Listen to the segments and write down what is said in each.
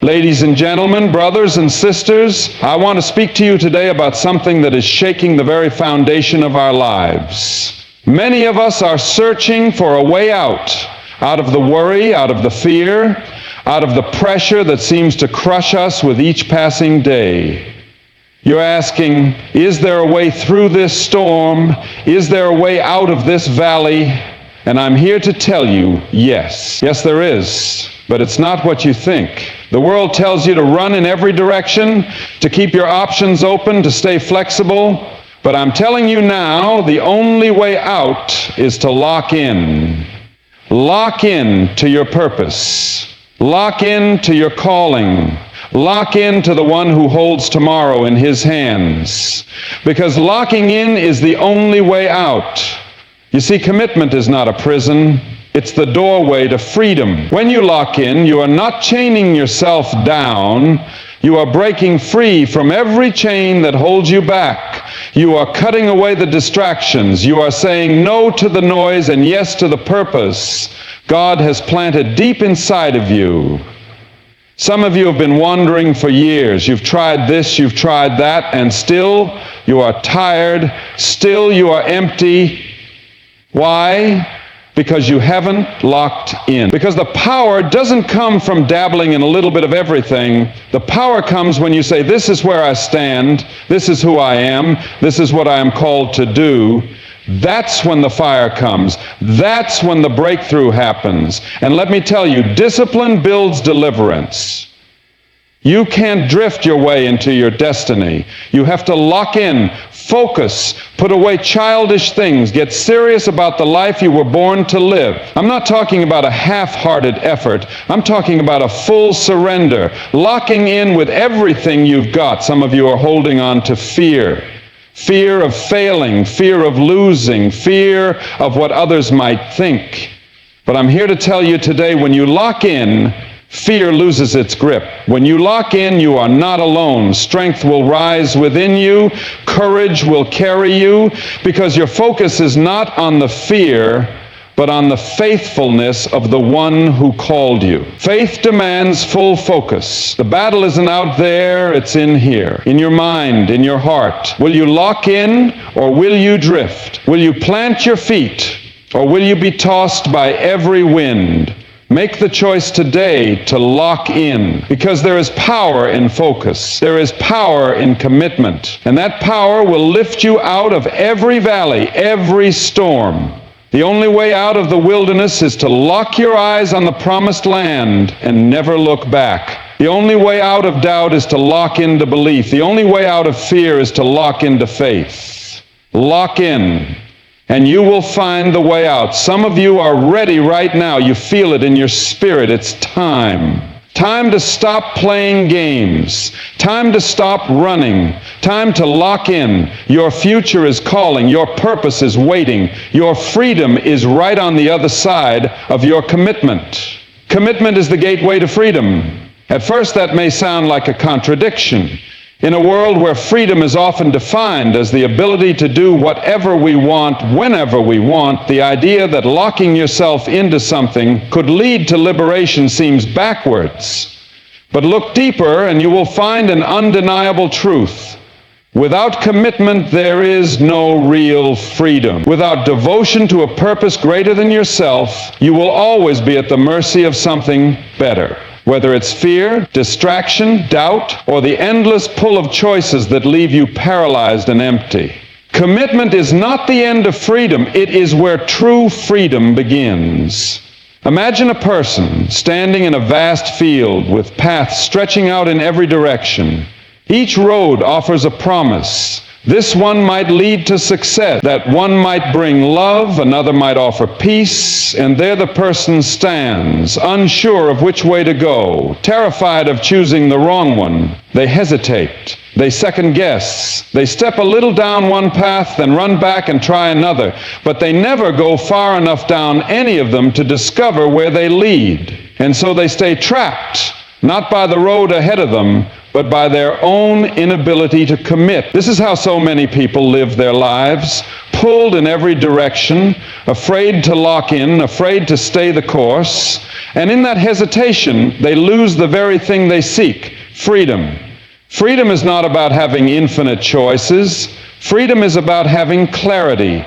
Ladies and gentlemen, brothers and sisters, I want to speak to you today about something that is shaking the very foundation of our lives. Many of us are searching for a way out of the worry, out of the fear, out of the pressure that seems to crush us with each passing day. You're asking, is there a way through this storm? Is there a way out of this valley? And I'm here to tell you, yes. Yes, there is. But it's not what you think. The world tells you to run in every direction, to keep your options open, to stay flexible. But I'm telling you now, the only way out is to lock in. Lock in to your purpose. Lock in to your calling. Lock in to the one who holds tomorrow in his hands. Because locking in is the only way out. You see, commitment is not a prison. It's the doorway to freedom. When you lock in, you are not chaining yourself down. You are breaking free from every chain that holds you back. You are cutting away the distractions. You are saying no to the noise and yes to the purpose God has planted deep inside of you. Some of you have been wandering for years. You've tried this, you've tried that, and still you are tired. Still you are empty. Why? Because you haven't locked in. Because the power doesn't come from dabbling in a little bit of everything. The power comes when you say, this is where I stand, this is who I am, this is what I am called to do. That's when the fire comes. That's when the breakthrough happens. And let me tell you, discipline builds deliverance. You can't drift your way into your destiny. You have to lock in, focus, put away childish things, get serious about the life you were born to live. I'm not talking about a half-hearted effort. I'm talking about a full surrender, locking in with everything you've got. Some of you are holding on to fear. Fear of failing, fear of losing, fear of what others might think. But I'm here to tell you today, when you lock in, fear loses its grip. When you lock in, you are not alone. Strength will rise within you. Courage will carry you, because your focus is not on the fear, but on the faithfulness of the one who called you. Faith demands full focus. The battle isn't out there, it's in here, in your mind, in your heart. Will you lock in, or will you drift? Will you plant your feet, or will you be tossed by every wind? Make the choice today to lock in, because there is power in focus. There is power in commitment. And that power will lift you out of every valley, every storm. The only way out of the wilderness is to lock your eyes on the promised land and never look back. The only way out of doubt is to lock into belief. The only way out of fear is to lock into faith. Lock in, and you will find the way out. Some of you are ready right now. You feel it in your spirit. It's time. Time to stop playing games. Time to stop running. Time to lock in. Your future is calling. Your purpose is waiting. Your freedom is right on the other side of your commitment. Commitment is the gateway to freedom. At first, that may sound like a contradiction. In a world where freedom is often defined as the ability to do whatever we want, whenever we want, the idea that locking yourself into something could lead to liberation seems backwards. But look deeper and you will find an undeniable truth. Without commitment, there is no real freedom. Without devotion to a purpose greater than yourself, you will always be at the mercy of something better. Whether it's fear, distraction, doubt, or the endless pull of choices that leave you paralyzed and empty. Commitment is not the end of freedom. It is where true freedom begins. Imagine a person standing in a vast field with paths stretching out in every direction. Each road offers a promise. This one might lead to success. That one might bring love, another might offer peace, and there the person stands, unsure of which way to go, terrified of choosing the wrong one. They hesitate. They second guess. They step a little down one path, then run back and try another. But they never go far enough down any of them to discover where they lead. And so they stay trapped, not by the road ahead of them, but by their own inability to commit. This is how so many people live their lives, pulled in every direction, afraid to lock in, afraid to stay the course, And in that hesitation, they lose the very thing they seek, freedom. Freedom is not about having infinite choices. Freedom is about having clarity.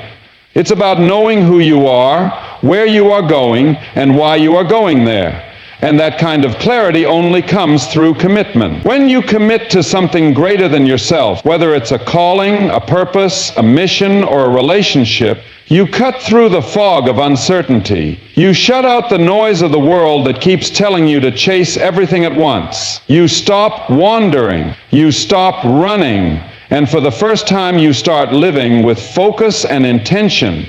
It's about knowing who you are, where you are going, and why you are going there. And that kind of clarity only comes through commitment. When you commit to something greater than yourself, whether it's a calling, a purpose, a mission, or a relationship, you cut through the fog of uncertainty. You shut out the noise of the world that keeps telling you to chase everything at once. You stop wandering. You stop running. And for the first time, you start living with focus and intention.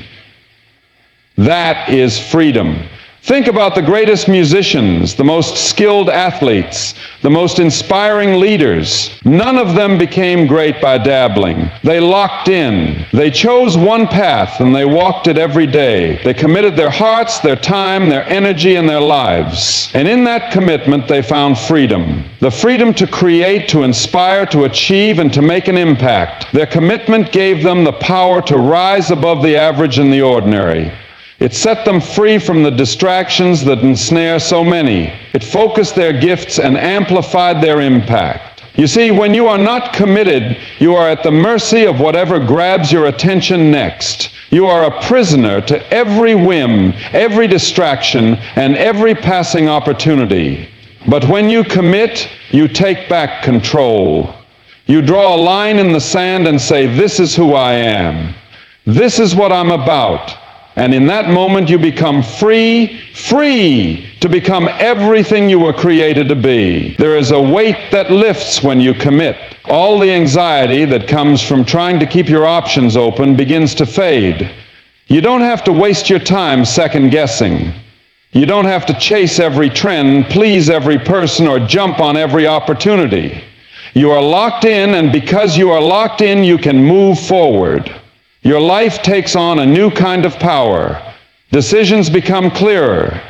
That is freedom. Think about the greatest musicians, the most skilled athletes, the most inspiring leaders. None of them became great by dabbling. They locked in. They chose one path and they walked it every day. They committed their hearts, their time, their energy, and their lives. And in that commitment, they found freedom. The freedom to create, to inspire, to achieve, and to make an impact. Their commitment gave them the power to rise above the average and the ordinary. It set them free from the distractions that ensnare so many. It focused their gifts and amplified their impact. You see, when you are not committed, you are at the mercy of whatever grabs your attention next. You are a prisoner to every whim, every distraction, and every passing opportunity. But when you commit, you take back control. You draw a line in the sand and say, "This is who I am. This is what I'm about." And in that moment, you become free to become everything you were created to be. There is a weight that lifts when you commit. All the anxiety that comes from trying to keep your options open begins to fade. You don't have to waste your time second-guessing. You don't have to chase every trend, please every person, or jump on every opportunity. You are locked in, and because you are locked in, you can move forward. Your life takes on a new kind of power. Decisions become clearer.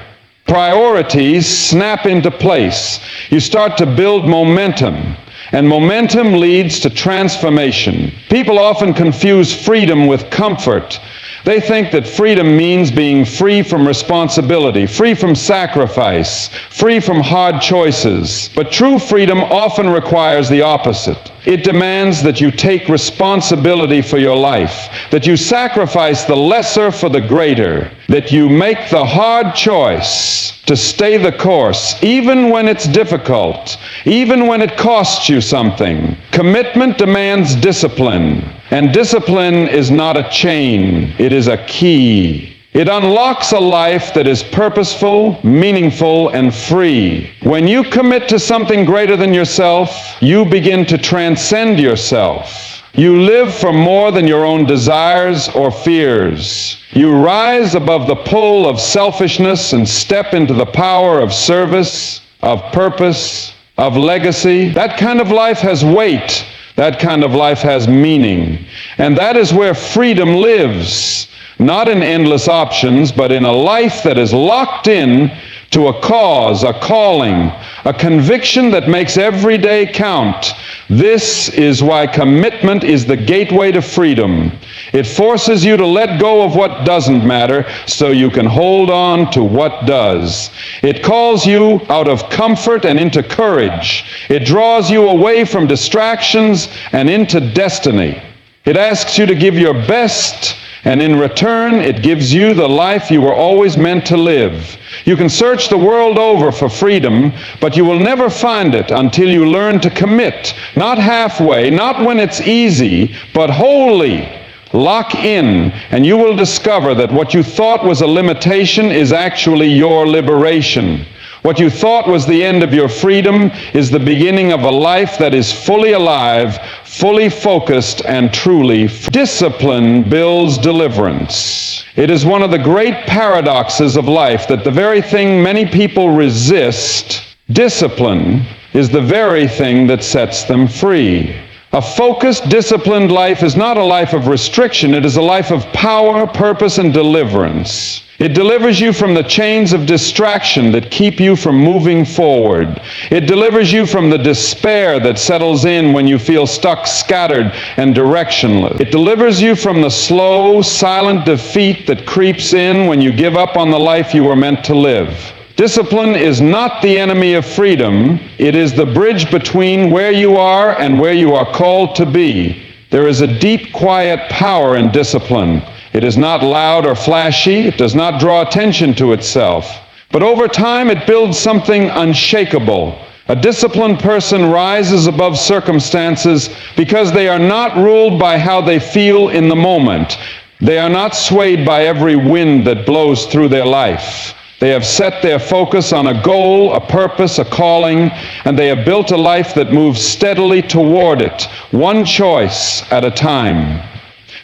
Priorities snap into place. You start to build momentum, and momentum leads to transformation. People often confuse freedom with comfort. They think that freedom means being free from responsibility, free from sacrifice, free from hard choices. But true freedom often requires the opposite. It demands that you take responsibility for your life, that you sacrifice the lesser for the greater, that you make the hard choice to stay the course, even when it's difficult, even when it costs you something. Commitment demands discipline, and discipline is not a chain, it is a key. It unlocks a life that is purposeful, meaningful, and free. When you commit to something greater than yourself, you begin to transcend yourself. You live for more than your own desires or fears. You rise above the pull of selfishness and step into the power of service, of purpose, of legacy. That kind of life has weight. That kind of life has meaning. And that is where freedom lives. Not in endless options, but in a life that is locked in to a cause, a calling, a conviction that makes every day count. This is why commitment is the gateway to freedom. It forces you to let go of what doesn't matter so you can hold on to what does. It calls you out of comfort and into courage. It draws you away from distractions and into destiny. It asks you to give your best, and in return, it gives you the life you were always meant to live. You can search the world over for freedom, but you will never find it until you learn to commit, not halfway, not when it's easy, but wholly. Lock in, and you will discover that what you thought was a limitation is actually your liberation. What you thought was the end of your freedom is the beginning of a life that is fully alive, fully focused, and truly free. Discipline builds deliverance. It is one of the great paradoxes of life that the very thing many people resist, discipline, is the very thing that sets them free. A focused, disciplined life is not a life of restriction. It is a life of power, purpose, and deliverance. It delivers you from the chains of distraction that keep you from moving forward. It delivers you from the despair that settles in when you feel stuck, scattered, and directionless. It delivers you from the slow, silent defeat that creeps in when you give up on the life you were meant to live. Discipline is not the enemy of freedom. It is the bridge between where you are and where you are called to be. There is a deep, quiet power in discipline. It is not loud or flashy. It does not draw attention to itself. But over time, it builds something unshakable. A disciplined person rises above circumstances because they are not ruled by how they feel in the moment. They are not swayed by every wind that blows through their life. They have set their focus on a goal, a purpose, a calling, and they have built a life that moves steadily toward it, one choice at a time.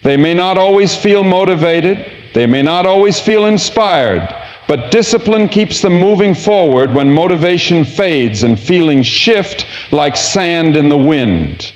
They may not always feel motivated, they may not always feel inspired, but discipline keeps them moving forward when motivation fades and feelings shift like sand in the wind.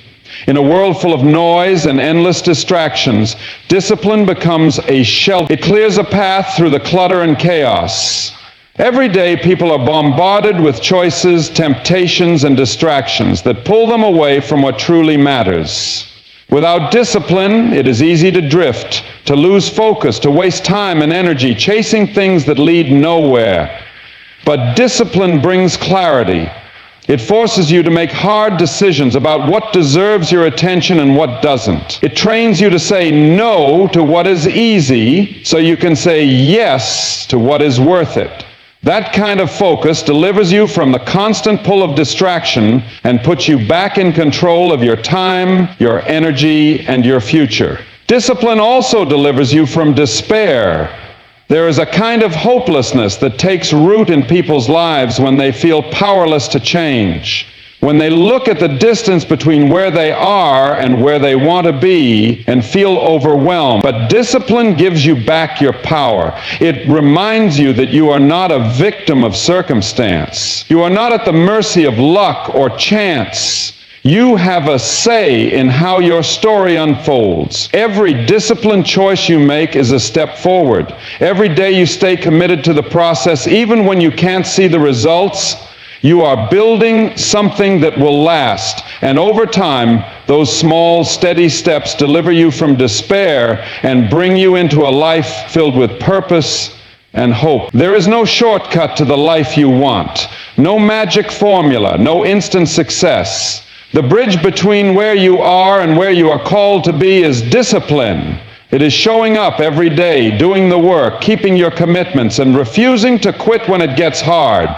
In a world full of noise and endless distractions, discipline becomes a shelter. It clears a path through the clutter and chaos. Every day, people are bombarded with choices, temptations, and distractions that pull them away from what truly matters. Without discipline, it is easy to drift, to lose focus, to waste time and energy chasing things that lead nowhere. But discipline brings clarity. It forces you to make hard decisions about what deserves your attention and what doesn't. It trains you to say no to what is easy so you can say yes to what is worth it. That kind of focus delivers you from the constant pull of distraction and puts you back in control of your time, your energy, and your future. Discipline also delivers you from despair. There is a kind of hopelessness that takes root in people's lives when they feel powerless to change. When they look at the distance between where they are and where they want to be and feel overwhelmed. But discipline gives you back your power. It reminds you that you are not a victim of circumstance. You are not at the mercy of luck or chance. You have a say in how your story unfolds. Every disciplined choice you make is a step forward. Every day you stay committed to the process, even when you can't see the results. You are building something that will last. And over time, those small, steady steps deliver you from despair and bring you into a life filled with purpose and hope. There is no shortcut to the life you want. No magic formula, no instant success. The bridge between where you are and where you are called to be is discipline. It is showing up every day, doing the work, keeping your commitments, and refusing to quit when it gets hard.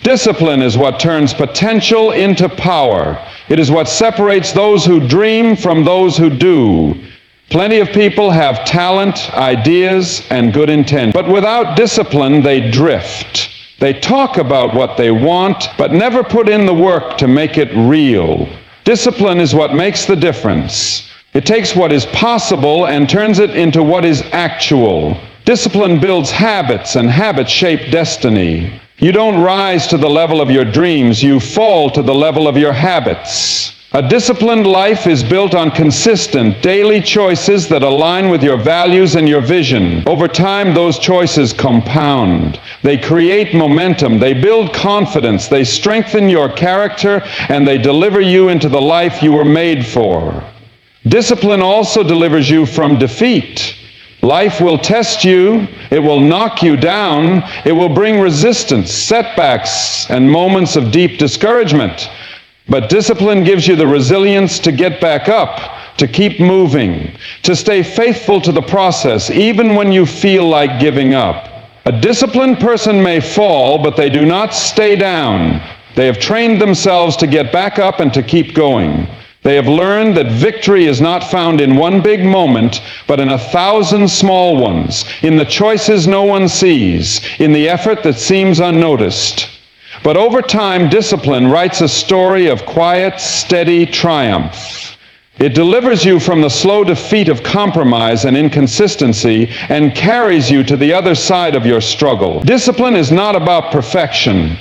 Discipline is what turns potential into power. It is what separates those who dream from those who do. Plenty of people have talent, ideas, and good intent, but without discipline, they drift. They talk about what they want, but never put in the work to make it real. Discipline is what makes the difference. It takes what is possible and turns it into what is actual. Discipline builds habits, and habits shape destiny. You don't rise to the level of your dreams, you fall to the level of your habits. A disciplined life is built on consistent, daily choices that align with your values and your vision. Over time, those choices compound. They create momentum, they build confidence, they strengthen your character, and they deliver you into the life you were made for. Discipline also delivers you from defeat. Life will test you, it will knock you down, it will bring resistance, setbacks, and moments of deep discouragement. But discipline gives you the resilience to get back up, to keep moving, to stay faithful to the process, even when you feel like giving up. A disciplined person may fall, but they do not stay down. They have trained themselves to get back up and to keep going. They have learned that victory is not found in one big moment, but in 1,000 small ones, in the choices no one sees, in the effort that seems unnoticed. But over time, discipline writes a story of quiet, steady triumph. It delivers you from the slow defeat of compromise and inconsistency and carries you to the other side of your struggle. Discipline is not about perfection.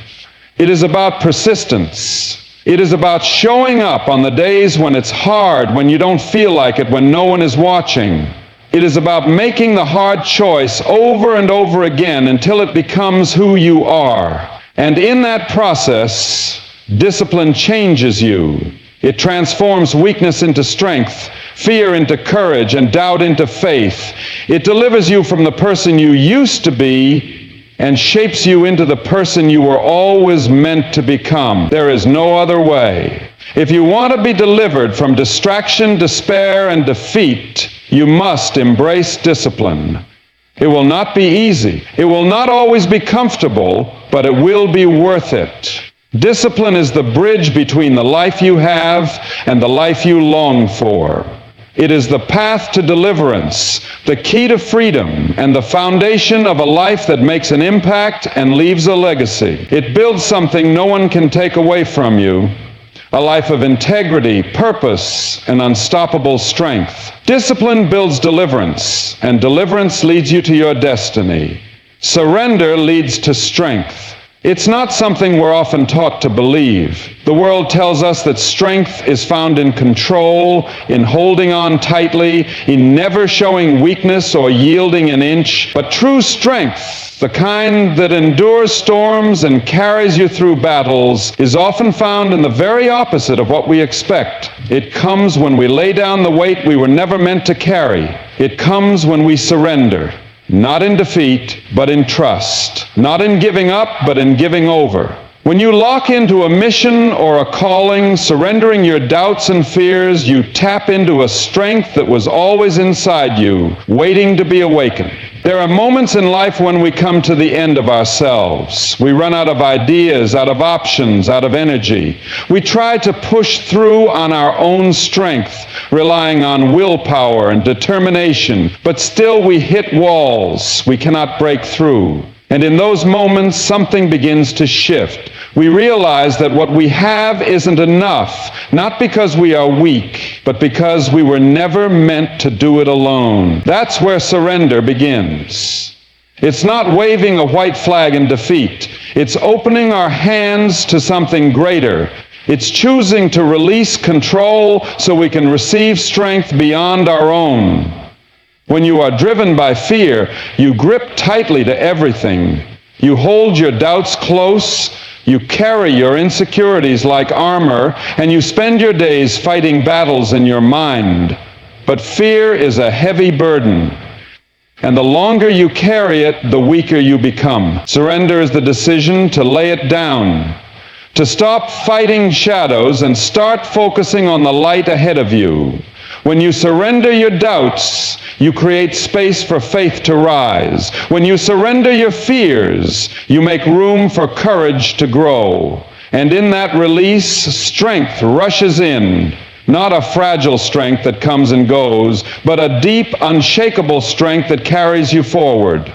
It is about persistence. It is about showing up on the days when it's hard, when you don't feel like it, when no one is watching. It is about making the hard choice over and over again until it becomes who you are. And in that process, discipline changes you. It transforms weakness into strength, fear into courage, and doubt into faith. It delivers you from the person you used to be and shapes you into the person you were always meant to become. There is no other way. If you want to be delivered from distraction, despair, and defeat, you must embrace discipline. It will not be easy. It will not always be comfortable, but it will be worth it. Discipline is the bridge between the life you have and the life you long for. It is the path to deliverance, the key to freedom, and the foundation of a life that makes an impact and leaves a legacy. It builds something no one can take away from you, a life of integrity, purpose, and unstoppable strength. Discipline builds deliverance, and deliverance leads you to your destiny. Surrender leads to strength. It's not something we're often taught to believe. The world tells us that strength is found in control, in holding on tightly, in never showing weakness or yielding an inch. But true strength, the kind that endures storms and carries you through battles, is often found in the very opposite of what we expect. It comes when we lay down the weight we were never meant to carry. It comes when we surrender. Not in defeat, but in trust. Not in giving up, but in giving over. When you lock into a mission or a calling, surrendering your doubts and fears, you tap into a strength that was always inside you, waiting to be awakened. There are moments in life when we come to the end of ourselves. We run out of ideas, out of options, out of energy. We try to push through on our own strength, relying on willpower and determination, but still we hit walls we cannot break through. And in those moments, something begins to shift. We realize that what we have isn't enough, not because we are weak, but because we were never meant to do it alone. That's where surrender begins. It's not waving a white flag in defeat. It's opening our hands to something greater. It's choosing to release control so we can receive strength beyond our own. When you are driven by fear, you grip tightly to everything. You hold your doubts close, you carry your insecurities like armor, and you spend your days fighting battles in your mind. But fear is a heavy burden, and the longer you carry it, the weaker you become. Surrender is the decision to lay it down, to stop fighting shadows and start focusing on the light ahead of you. When you surrender your doubts, you create space for faith to rise. When you surrender your fears, you make room for courage to grow. And in that release, strength rushes in. Not a fragile strength that comes and goes, but a deep, unshakable strength that carries you forward.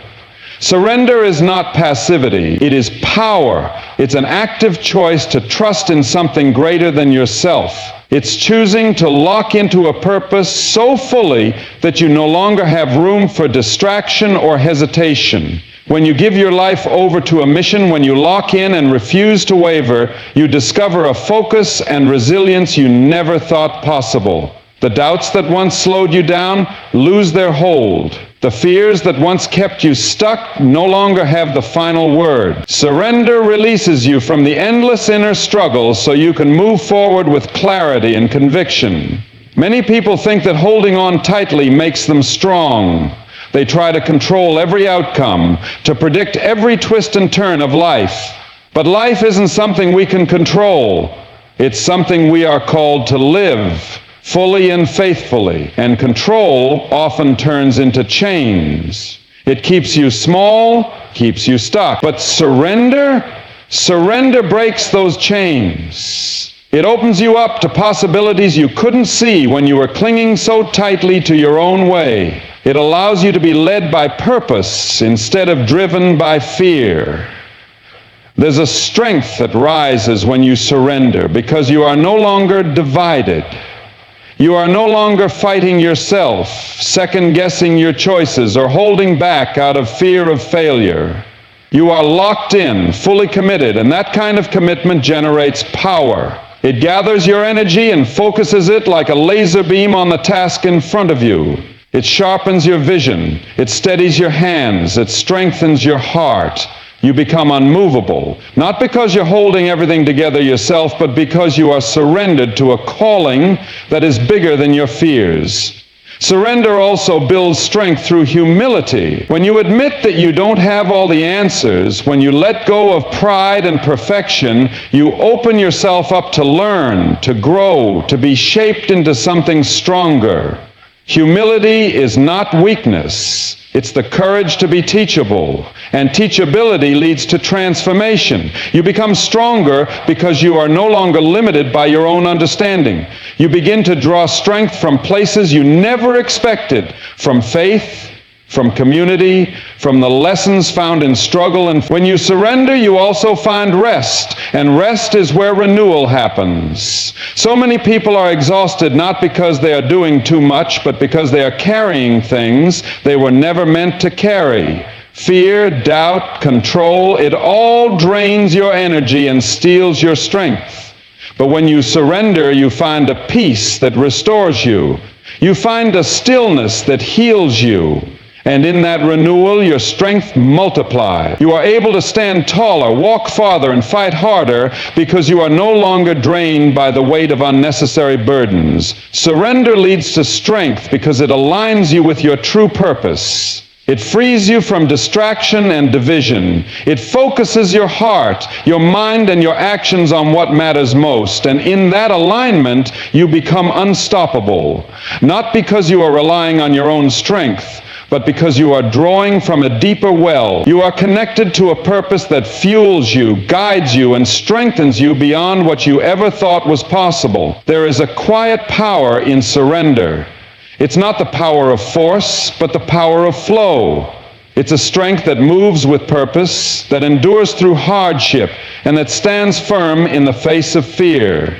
Surrender is not passivity. It is power. It's an active choice to trust in something greater than yourself. It's choosing to lock into a purpose so fully that you no longer have room for distraction or hesitation. When you give your life over to a mission, when you lock in and refuse to waver, you discover a focus and resilience you never thought possible. The doubts that once slowed you down lose their hold. The fears that once kept you stuck no longer have the final word. Surrender releases you from the endless inner struggles so you can move forward with clarity and conviction. Many people think that holding on tightly makes them strong. They try to control every outcome, to predict every twist and turn of life. But life isn't something we can control. It's something we are called to live fully and faithfully, and control often turns into chains. It keeps you small, keeps you stuck. But surrender breaks those chains. It opens you up to possibilities you couldn't see when you were clinging so tightly to your own way. It allows you to be led by purpose instead of driven by fear. There's a strength that rises when you surrender because you are no longer divided. You are no longer fighting yourself, second-guessing your choices, or holding back out of fear of failure. You are locked in, fully committed, and that kind of commitment generates power. It gathers your energy and focuses it like a laser beam on the task in front of you. It sharpens your vision. It steadies your hands. It strengthens your heart. You become unmovable, not because you're holding everything together yourself, but because you are surrendered to a calling that is bigger than your fears. Surrender also builds strength through humility. When you admit that you don't have all the answers, when you let go of pride and perfection, you open yourself up to learn, to grow, to be shaped into something stronger. Humility is not weakness. It's the courage to be teachable, and teachability leads to transformation. You become stronger because you are no longer limited by your own understanding. You begin to draw strength from places you never expected, from faith, from community, from the lessons found in struggle. And when you surrender, you also find rest, and rest is where renewal happens. So many people are exhausted not because they are doing too much, but because they are carrying things they were never meant to carry. Fear, doubt, control, it all drains your energy and steals your strength. But when you surrender, you find a peace that restores you. You find a stillness that heals you. And in that renewal, your strength multiplies. You are able to stand taller, walk farther, and fight harder because you are no longer drained by the weight of unnecessary burdens. Surrender leads to strength because it aligns you with your true purpose. It frees you from distraction and division. It focuses your heart, your mind, and your actions on what matters most. And in that alignment, you become unstoppable. Not because you are relying on your own strength, but because you are drawing from a deeper well. You are connected to a purpose that fuels you, guides you, and strengthens you beyond what you ever thought was possible. There is a quiet power in surrender. It's not the power of force, but the power of flow. It's a strength that moves with purpose, that endures through hardship, and that stands firm in the face of fear.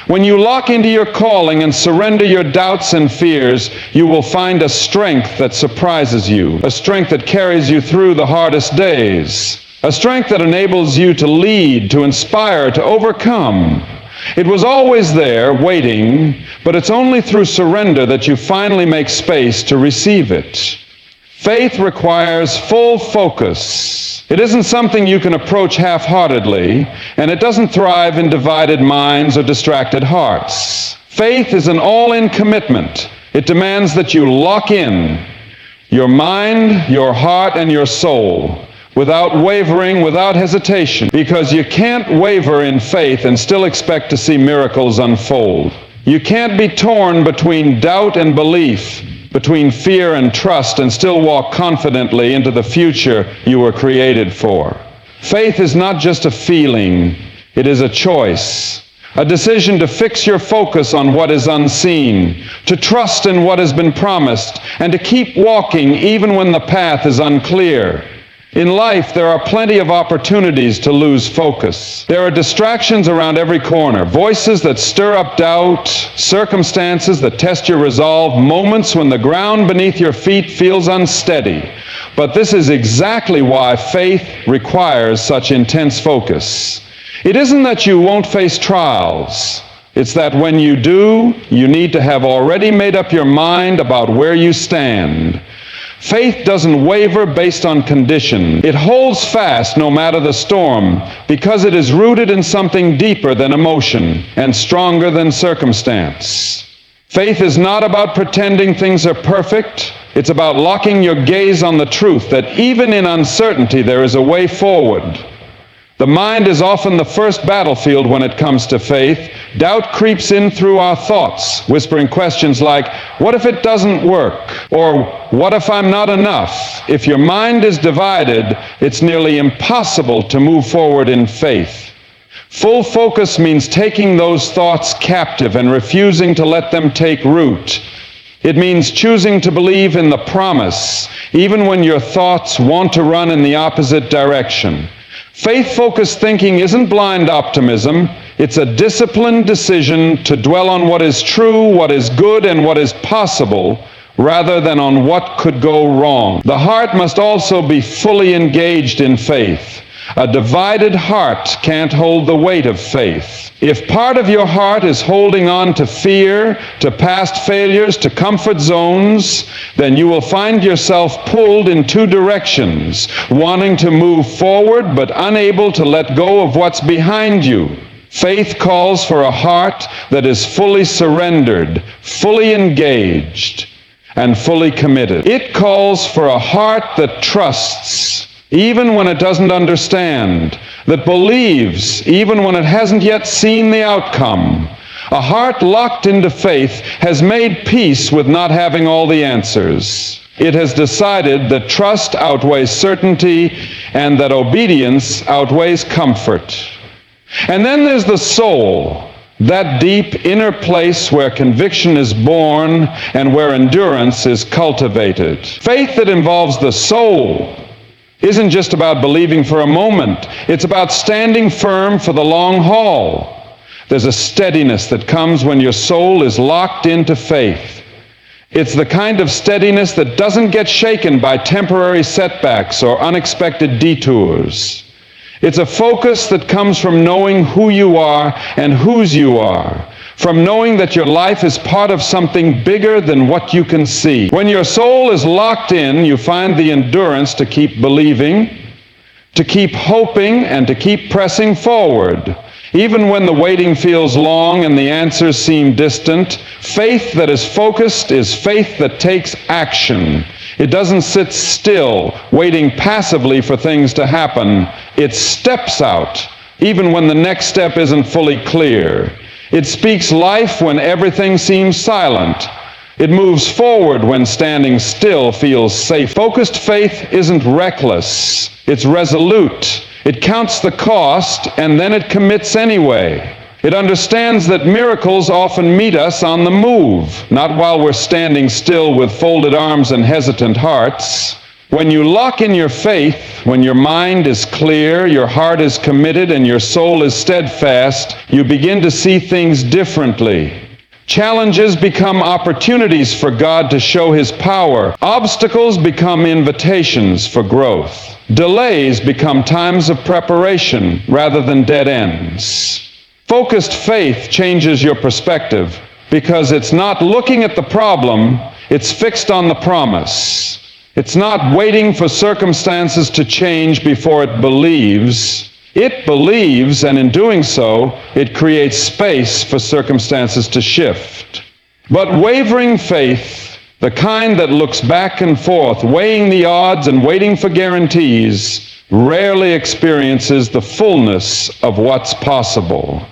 When you lock into your calling and surrender your doubts and fears, you will find a strength that surprises you, a strength that carries you through the hardest days, a strength that enables you to lead, to inspire, to overcome. It was always there, waiting, but it's only through surrender that you finally make space to receive it. Faith requires full focus. It isn't something you can approach half-heartedly, and it doesn't thrive in divided minds or distracted hearts. Faith is an all-in commitment. It demands that you lock in your mind, your heart, and your soul, without wavering, without hesitation, because you can't waver in faith and still expect to see miracles unfold. You can't be torn between doubt and belief, between fear and trust, and still walk confidently into the future you were created for. Faith is not just a feeling, it is a choice, a decision to fix your focus on what is unseen, to trust in what has been promised, and to keep walking even when the path is unclear. In life, there are plenty of opportunities to lose focus. There are distractions around every corner, voices that stir up doubt, circumstances that test your resolve, moments when the ground beneath your feet feels unsteady. But this is exactly why faith requires such intense focus. It isn't that you won't face trials. It's that when you do, you need to have already made up your mind about where you stand. Faith doesn't waver based on condition. It holds fast no matter the storm, because it is rooted in something deeper than emotion and stronger than circumstance. Faith is not about pretending things are perfect. It's about locking your gaze on the truth that even in uncertainty there is a way forward. The mind is often the first battlefield when it comes to faith. Doubt creeps in through our thoughts, whispering questions like, what if it doesn't work? Or, what if I'm not enough? If your mind is divided, it's nearly impossible to move forward in faith. Full focus means taking those thoughts captive and refusing to let them take root. It means choosing to believe in the promise, even when your thoughts want to run in the opposite direction. Faith-focused thinking isn't blind optimism. It's a disciplined decision to dwell on what is true, what is good, and what is possible, rather than on what could go wrong. The heart must also be fully engaged in faith. A divided heart can't hold the weight of faith. If part of your heart is holding on to fear, to past failures, to comfort zones, then you will find yourself pulled in two directions, wanting to move forward but unable to let go of what's behind you. Faith calls for a heart that is fully surrendered, fully engaged. and fully committed. It calls for a heart that trusts, even when it doesn't understand, that believes, even when it hasn't yet seen the outcome. A heart locked into faith has made peace with not having all the answers. It has decided that trust outweighs certainty and that obedience outweighs comfort. And then there's the soul, that deep inner place where conviction is born and where endurance is cultivated. Faith that involves the soul isn't just about believing for a moment. It's about standing firm for the long haul. There's a steadiness that comes when your soul is locked into faith. It's the kind of steadiness that doesn't get shaken by temporary setbacks or unexpected detours. It's a focus that comes from knowing who you are and whose you are, from knowing that your life is part of something bigger than what you can see. When your soul is locked in, you find the endurance to keep believing, to keep hoping, and to keep pressing forward. Even when the waiting feels long and the answers seem distant, faith that is focused is faith that takes action. It doesn't sit still, waiting passively for things to happen. It steps out, even when the next step isn't fully clear. It speaks life when everything seems silent. It moves forward when standing still feels safe. Focused faith isn't reckless. It's resolute. It counts the cost, and then it commits anyway. It understands that miracles often meet us on the move, not while we're standing still with folded arms and hesitant hearts. When you lock in your faith, when your mind is clear, your heart is committed, and your soul is steadfast, you begin to see things differently. Challenges become opportunities for God to show His power. Obstacles become invitations for growth. Delays become times of preparation rather than dead ends. Focused faith changes your perspective because it's not looking at the problem, it's fixed on the promise. It's not waiting for circumstances to change before it believes. It believes, and in doing so, it creates space for circumstances to shift. But wavering faith, the kind that looks back and forth, weighing the odds and waiting for guarantees, rarely experiences the fullness of what's possible.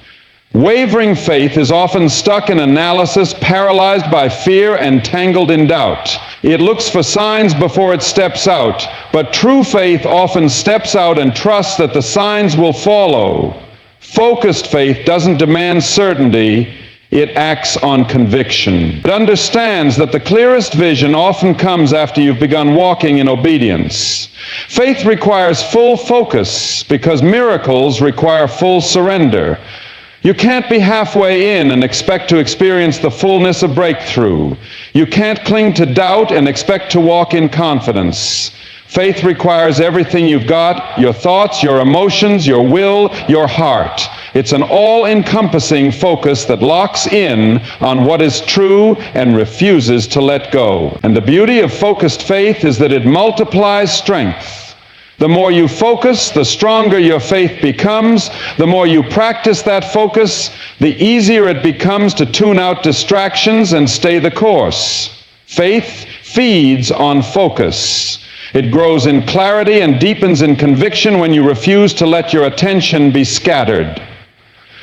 Wavering faith is often stuck in analysis, paralyzed by fear and tangled in doubt. It looks for signs before it steps out, but true faith often steps out and trusts that the signs will follow. Focused faith doesn't demand certainty, it acts on conviction. It understands that the clearest vision often comes after you've begun walking in obedience. Faith requires full focus because miracles require full surrender. You can't be halfway in and expect to experience the fullness of breakthrough. You can't cling to doubt and expect to walk in confidence. Faith requires everything you've got, your thoughts, your emotions, your will, your heart. It's an all-encompassing focus that locks in on what is true and refuses to let go. And the beauty of focused faith is that it multiplies strength. The more you focus, the stronger your faith becomes. The more you practice that focus, the easier it becomes to tune out distractions and stay the course. Faith feeds on focus. It grows in clarity and deepens in conviction when you refuse to let your attention be scattered.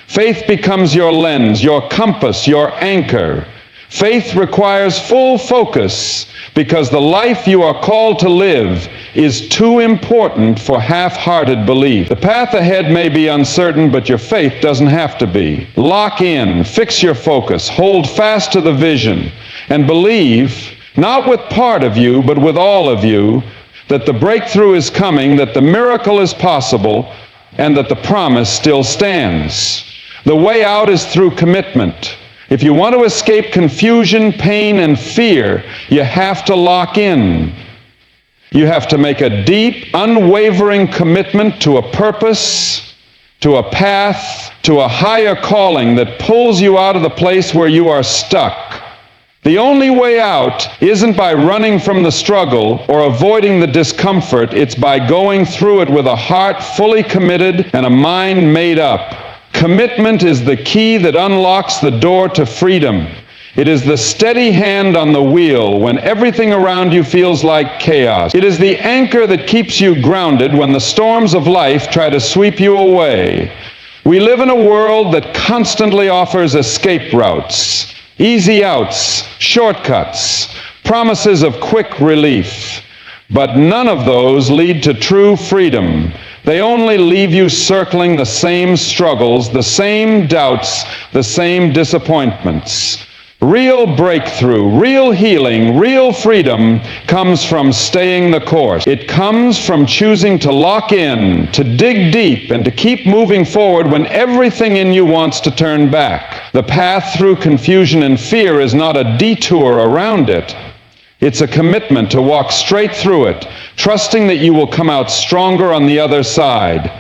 Faith becomes your lens, your compass, your anchor. Faith requires full focus because the life you are called to live is too important for half-hearted belief. The path ahead may be uncertain, but your faith doesn't have to be. Lock in, fix your focus, hold fast to the vision, and believe, not with part of you, but with all of you, that the breakthrough is coming, that the miracle is possible, and that the promise still stands. The way out is through commitment. If you want to escape confusion, pain, and fear, you have to lock in. You have to make a deep, unwavering commitment to a purpose, to a path, to a higher calling that pulls you out of the place where you are stuck. The only way out isn't by running from the struggle or avoiding the discomfort. It's by going through it with a heart fully committed and a mind made up. Commitment is the key that unlocks the door to freedom. It is the steady hand on the wheel when everything around you feels like chaos. It is the anchor that keeps you grounded when the storms of life try to sweep you away. We live in a world that constantly offers escape routes, easy outs, shortcuts, promises of quick relief. But none of those lead to true freedom. They only leave you circling the same struggles, the same doubts, the same disappointments. Real breakthrough, real healing, real freedom comes from staying the course. It comes from choosing to lock in, to dig deep, and to keep moving forward when everything in you wants to turn back. The path through confusion and fear is not a detour around it. It's a commitment to walk straight through it, trusting that you will come out stronger on the other side.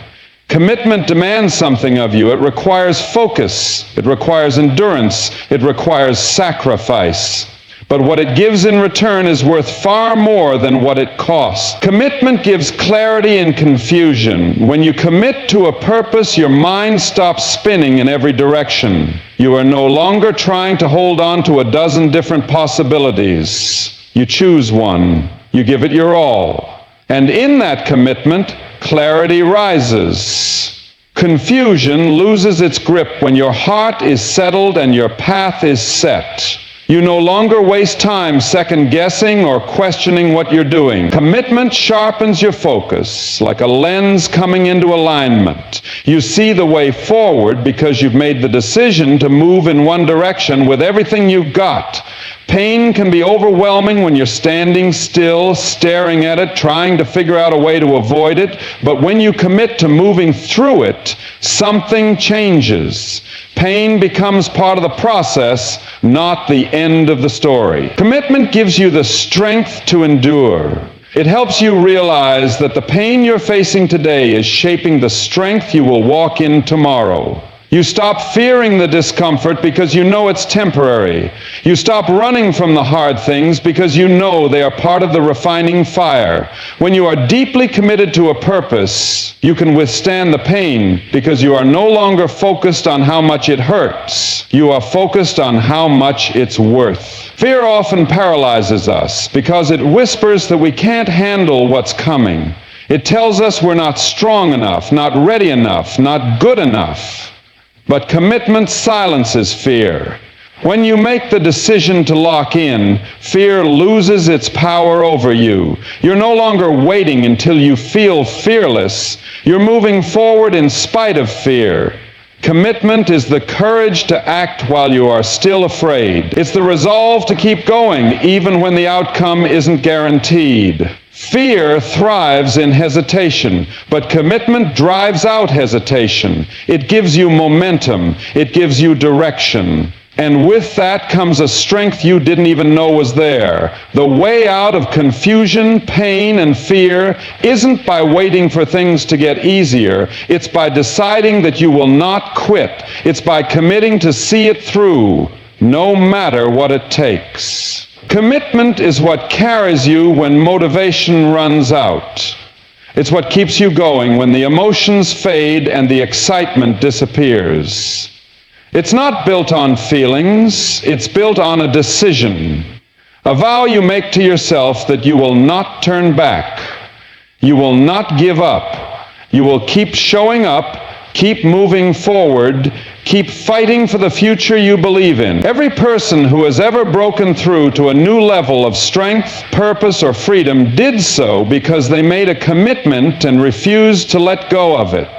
Commitment demands something of you. It requires focus. It requires endurance. It requires sacrifice. But what it gives in return is worth far more than what it costs. Commitment gives clarity in confusion. When you commit to a purpose, your mind stops spinning in every direction. You are no longer trying to hold on to a dozen different possibilities. You choose one. You give it your all. And in that commitment, clarity rises. Confusion loses its grip when your heart is settled and your path is set. You no longer waste time second-guessing or questioning what you're doing. Commitment sharpens your focus like a lens coming into alignment. You see the way forward because you've made the decision to move in one direction with everything you've got. Pain can be overwhelming when you're standing still, staring at it, trying to figure out a way to avoid it. But when you commit to moving through it, something changes. Pain becomes part of the process, not the end of the story. Commitment gives you the strength to endure. It helps you realize that the pain you're facing today is shaping the strength you will walk in tomorrow. You stop fearing the discomfort because you know it's temporary. You stop running from the hard things because you know they are part of the refining fire. When you are deeply committed to a purpose, you can withstand the pain because you are no longer focused on how much it hurts. You are focused on how much it's worth. Fear often paralyzes us because it whispers that we can't handle what's coming. It tells us we're not strong enough, not ready enough, not good enough. But commitment silences fear. When you make the decision to lock in, fear loses its power over you. You're no longer waiting until you feel fearless. You're moving forward in spite of fear. Commitment is the courage to act while you are still afraid. It's the resolve to keep going even when the outcome isn't guaranteed. Fear thrives in hesitation, but commitment drives out hesitation. It gives you momentum. It gives you direction. And with that comes a strength you didn't even know was there. The way out of confusion, pain, and fear isn't by waiting for things to get easier. It's by deciding that you will not quit. It's by committing to see it through, no matter what it takes. Commitment is what carries you when motivation runs out. It's what keeps you going when the emotions fade and the excitement disappears. It's not built on feelings, it's built on a decision. A vow you make to yourself that you will not turn back. You will not give up. You will keep showing up, keep moving forward, keep fighting for the future you believe in. Every person who has ever broken through to a new level of strength, purpose, or freedom did so because they made a commitment and refused to let go of it.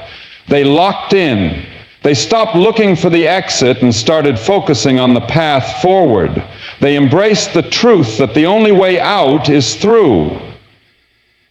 They locked in. They stopped looking for the exit and started focusing on the path forward. They embraced the truth that the only way out is through.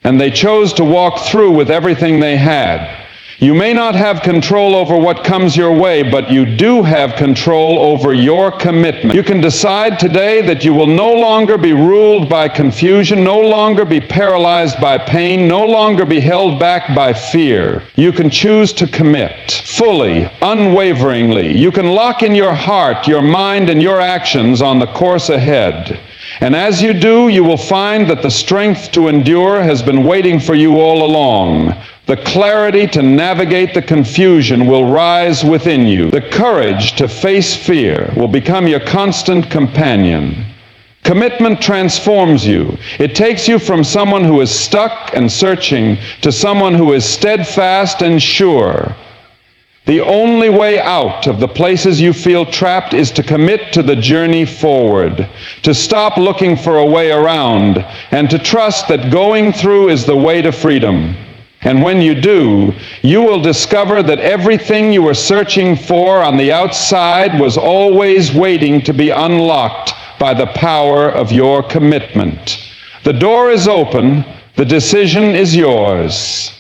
And they chose to walk through with everything they had. You may not have control over what comes your way, but you do have control over your commitment. You can decide today that you will no longer be ruled by confusion, no longer be paralyzed by pain, no longer be held back by fear. You can choose to commit fully, unwaveringly. You can lock in your heart, your mind, and your actions on the course ahead. And as you do, you will find that the strength to endure has been waiting for you all along. The clarity to navigate the confusion will rise within you. The courage to face fear will become your constant companion. Commitment transforms you. It takes you from someone who is stuck and searching to someone who is steadfast and sure. The only way out of the places you feel trapped is to commit to the journey forward, to stop looking for a way around, and to trust that going through is the way to freedom. And when you do, you will discover that everything you were searching for on the outside was always waiting to be unlocked by the power of your commitment. The door is open, the decision is yours.